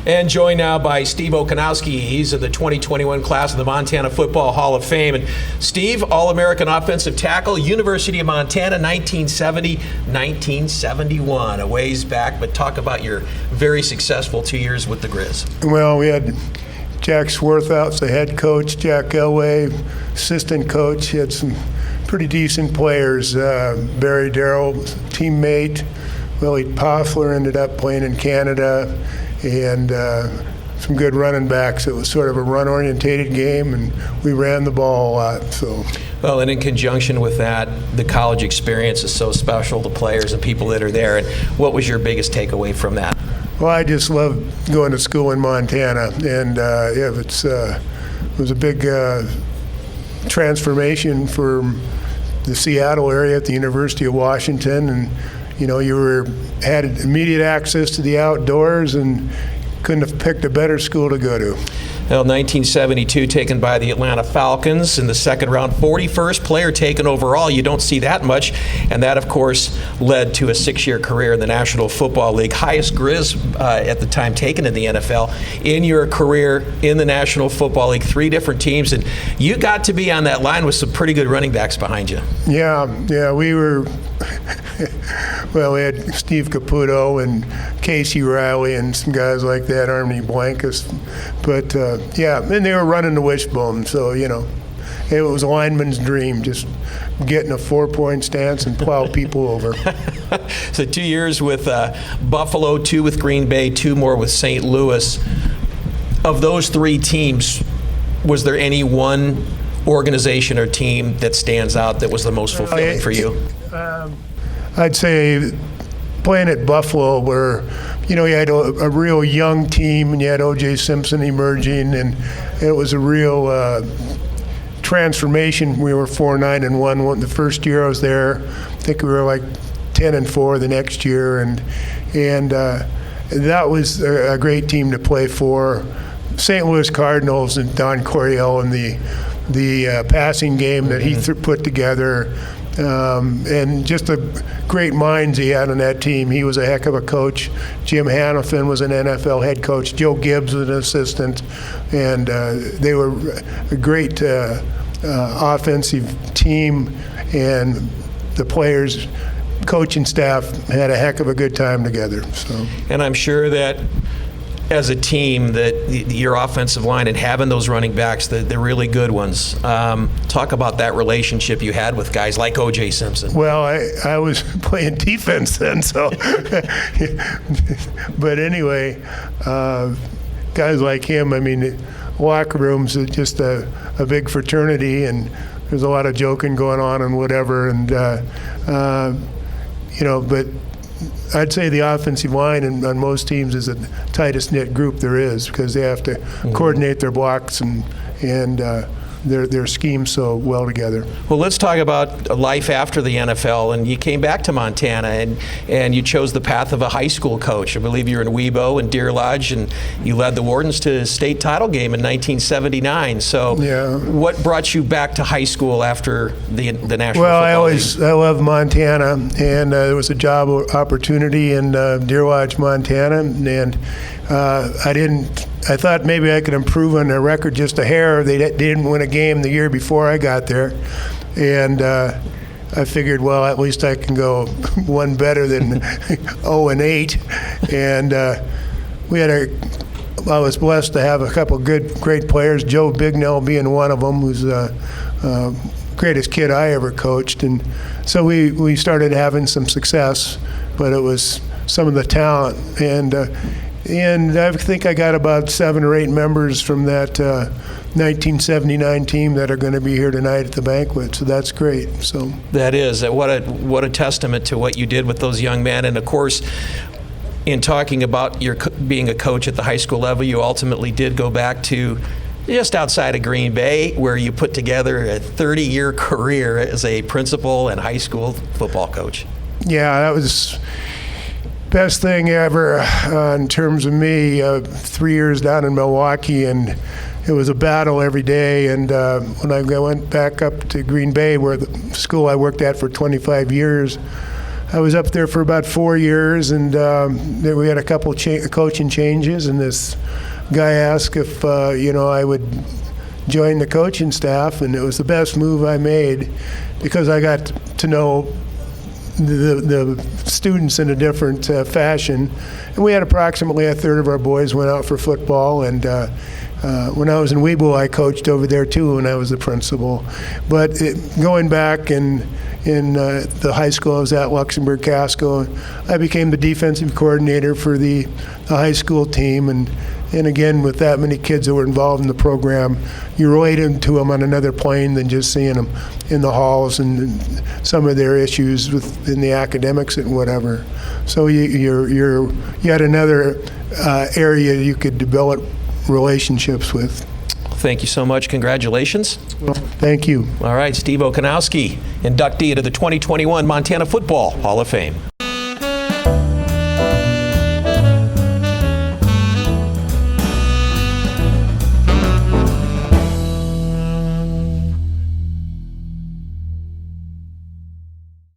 And joined now by Steve Okoniewski. He's in the 2021 class of the Montana Football Hall of Fame. And Steve, All-American offensive tackle, University of Montana, 1970-1971. A ways back, but talk about your very successful 2 years with the Grizz. Well, we had Jack Swarthout's the head coach, Jack Elway, assistant coach. He had some pretty decent players. Barry Darrell, teammate. Willie Poffler ended up playing in Canada, and some good running backs. It was sort of a run-orientated game, and we ran the ball a lot. So. Well, and in conjunction with that, the college experience is so special to players and people that are there. And what was your biggest takeaway from that? Well, I just love going to school in Montana, and it was a big transformation from the Seattle area at the University of Washington, and you had immediate access to the outdoors and couldn't have picked a better school to go to. Well, 1972, taken by the Atlanta Falcons in the second round, 41st player taken overall. You don't see that much, and that, of course, led to a 6-year career in the National Football League. Highest Grizz at the time taken in the NFL. In your career in the National Football League, 3 different teams, and you got to be on that line with some pretty good running backs behind you. Yeah, we were. Well, we had Steve Caputo and Casey Riley and some guys like that, Army Blankus. But, and they were running the wishbone. So, it was a lineman's dream, just getting a 4-point stance and plow people over. So 2 years with Buffalo, 2 with Green Bay, 2 more with St. Louis. Of those 3 teams, was there any one organization or team that stands out that was the most fulfilling for you? I'd say playing at Buffalo, where you had a real young team, and you had O.J. Simpson emerging, and it was a real transformation. We were 4-9-1 the first year I was there. I think we were like 10-4 the next year, and that was a great team to play for. St. Louis Cardinals and Don Coryell and the passing game that he put together. And just the great minds he had on that team. He was a heck of a coach. Jim Hanifin was an NFL head coach. Joe Gibbs was an assistant. And they were a great offensive team. And the players, coaching staff, had a heck of a good time together. So. And I'm sure that as a team, that your offensive line and having those running backs, the really good ones, talk about that relationship you had with guys like O.J. Simpson. Well, I was playing defense then, so. But anyway, guys like him, locker rooms are just a big fraternity, and there's a lot of joking going on and whatever, and but I'd say the offensive line on most teams is the tightest knit group there is, because they have to coordinate their blocks and their schemes so well together. Well, let's talk about life after the NFL. And you came back to Montana, and you chose the path of a high school coach. I believe you're in Webo and Deer Lodge, and you led the Wardens to a state title game in 1979. So what brought you back to high school after the National Football League? I love Montana, and there was a job opportunity in Deer Lodge, Montana, and I thought maybe I could improve on their record just a hair. They didn't win a game the year before I got there. And I figured, well, at least I can go one better than 0-8. And I was blessed to have a couple great players, Joe Bignell being one of them, who's the greatest kid I ever coached. And so we started having some success, but it was some of the talent. And I think I got about 7 or 8 members from that 1979 team that are going to be here tonight at the banquet. So that's great. So that is what a testament to what you did with those young men. And of course, in talking about your being a coach at the high school level, you ultimately did go back to just outside of Green Bay, where you put together a 30-year career as a principal and high school football coach. Yeah, that was best thing ever in terms of me. 3 years down in Milwaukee, and it was a battle every day. And when I went back up to Green Bay, where the school I worked at for 25 years, I was up there for about 4 years, and then we had a couple coaching changes, and this guy asked if I would join the coaching staff, and it was the best move I made because I got to know the students in a different fashion. And we had approximately a third of our boys went out for football, and when I was in Weeble, I coached over there too when I was the principal. But going back in the high school I was at, Luxembourg Casco, I became the defensive coordinator for the high school team, and again, with that many kids that were involved in the program, you related to them on another plane than just seeing them in the halls and some of their issues in the academics and whatever. So you had another area you could develop relationships with. Thank you so much. Congratulations. Well, thank you. All right, Steve Okoniewski, inductee into the 2021 Montana Football Hall of Fame.